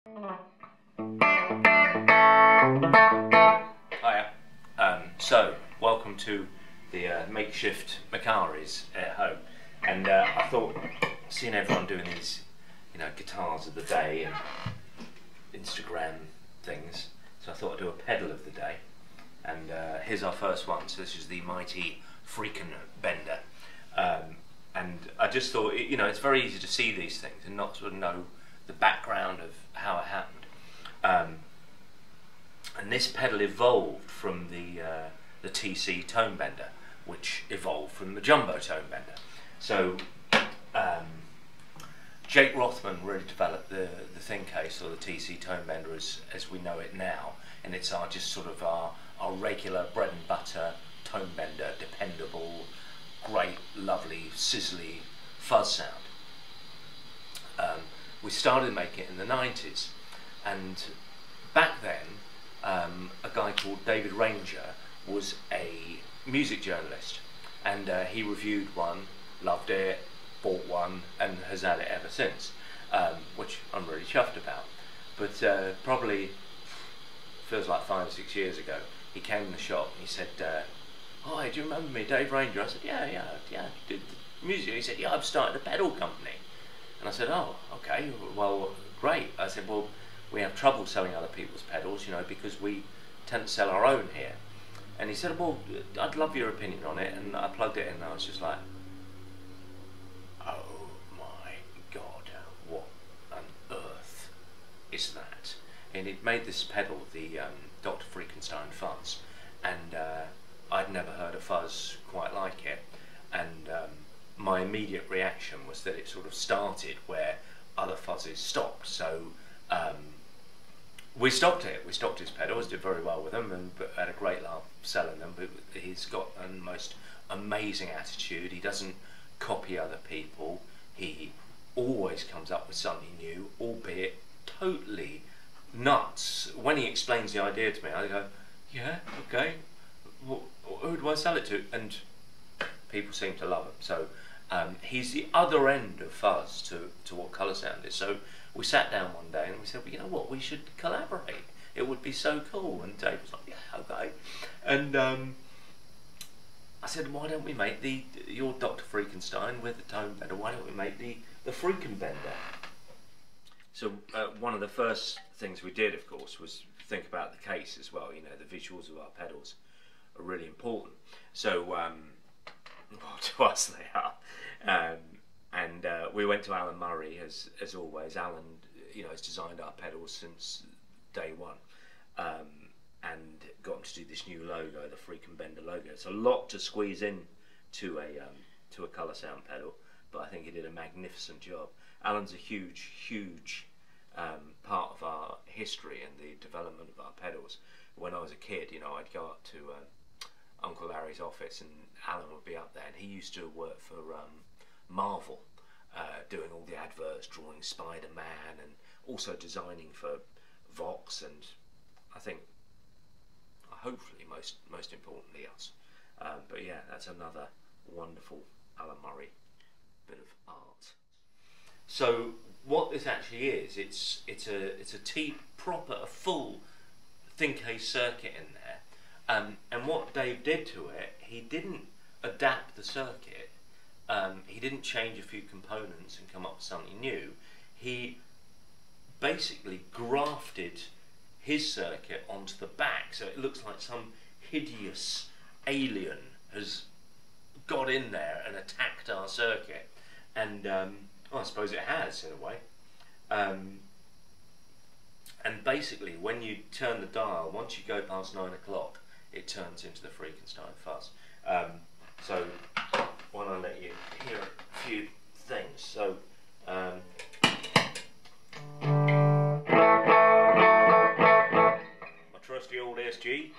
Hiya. So, welcome to the makeshift macaris at home, and I thought, seeing everyone doing these, guitars of the day and Instagram things, so I thought I'd do a pedal of the day, and here's our first one. So this is the mighty Freakenbender, and I just thought, it's very easy to see these things and not sort of know the background of how it happened. And this pedal evolved from the TC tone bender, which evolved from the jumbo tone bender. So Jake Rothman really developed the thin case, or the TC tone bender as we know it now, and it's just sort of our regular bread and butter tone bender, dependable, great, lovely, sizzly fuzz sound. We started making it in the 90s, and back then a guy called David Ranger was a music journalist, and he reviewed one, loved it, bought one, and has had it ever since, which I'm really chuffed about. But probably feels like 5 or 6 years ago, he came in the shop and he said, "Hi, do you remember me, Dave Ranger?" I said, yeah, did the music. He said, "Yeah, I've started a pedal company." And I said, "Oh, okay, well, great." I said, "Well, we have trouble selling other people's pedals, because we tend to sell our own here." And he said, "Well, I'd love your opinion on it." And I plugged it in, and I was just like, oh my God, what on earth is that? And it made this pedal, the Dr. Freakenstein fuzz, and I'd never heard a fuzz quite like it. And my immediate reaction was that it sort of started where other fuzzes stopped. So we stopped it. We stopped his pedals, did very well with them, and had a great laugh selling them. But he's got the most amazing attitude. He doesn't copy other people. He always comes up with something new, albeit totally nuts. When he explains the idea to me, I go, "Yeah, okay. Well, who do I sell it to?" And people seem to love him. So he's the other end of fuzz to what Colorsound is. So we sat down one day and we said, "Well, you know what, we should collaborate. It would be so cool." And Dave was like, "Yeah, okay." And I said, "Why don't we make your Dr. Freakenstein with the tone bender? Why don't we make the Freakenbender?" So one of the first things we did, of course, was think about the case as well. The visuals of our pedals are really important. So well, to us they are. And we went to Alan Murray, as always. Alan, has designed our pedals since day one, and got him to do this new logo, the Freakenbender logo. It's a lot to squeeze in to a Colorsound pedal, but I think he did a magnificent job. Alan's a huge part of our history and the development of our pedals. When I was a kid, I'd go up to Uncle Larry's office, and Alan would be up there, and he used to work for Marvel, doing all the adverts, drawing Spider-Man, and also designing for Vox, and I think, hopefully, most importantly, us. But yeah, that's another wonderful Alan Murray bit of art. So what this actually is, it's a full thin case circuit in there. And what Dave did to it, he didn't adapt the circuit, he didn't change a few components and come up with something new. He basically grafted his circuit onto the back, so it looks like some hideous alien has got in there and attacked our circuit. And well, I suppose it has, in a way. And basically, when you turn the dial, once you go past 9 o'clock, it turns into the Freakenstein fuzz. So why don't I let you hear a few things. So my trusty old SG.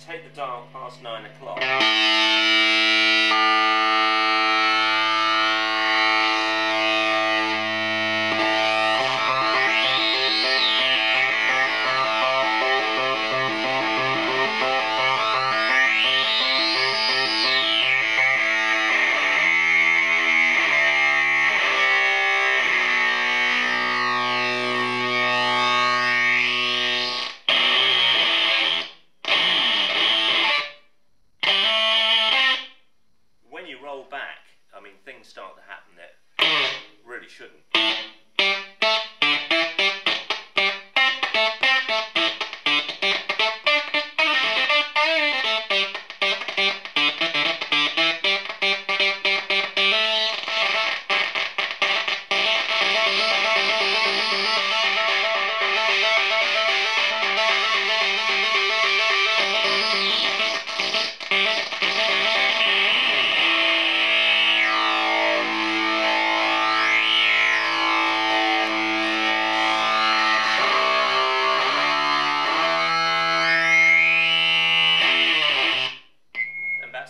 take the dial past 9 o'clock. Roll back, I mean, things start to happen that really shouldn't.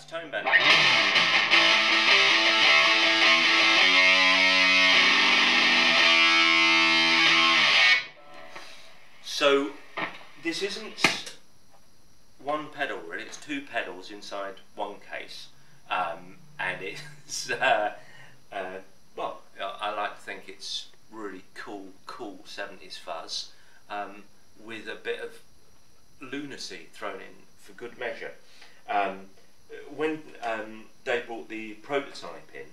Tone bender. So this isn't one pedal really, it's two pedals inside one case, and it's well, I like to think it's really cool 70s fuzz, with a bit of lunacy thrown in for good measure. When they brought the prototype in,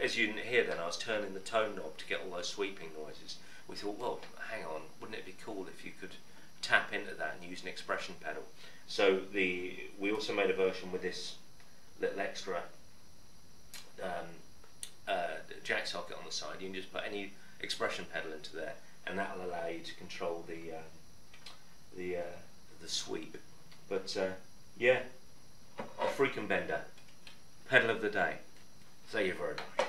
as you didn't hear then, I was turning the tone knob to get all those sweeping noises. We thought, well, hang on, wouldn't it be cool if you could tap into that and use an expression pedal? So we also made a version with this little extra jack socket on the side. You can just put any expression pedal into there, and that'll allow you to control the sweep. But yeah. A Freakenbender, pedal of the day. Thank you very much.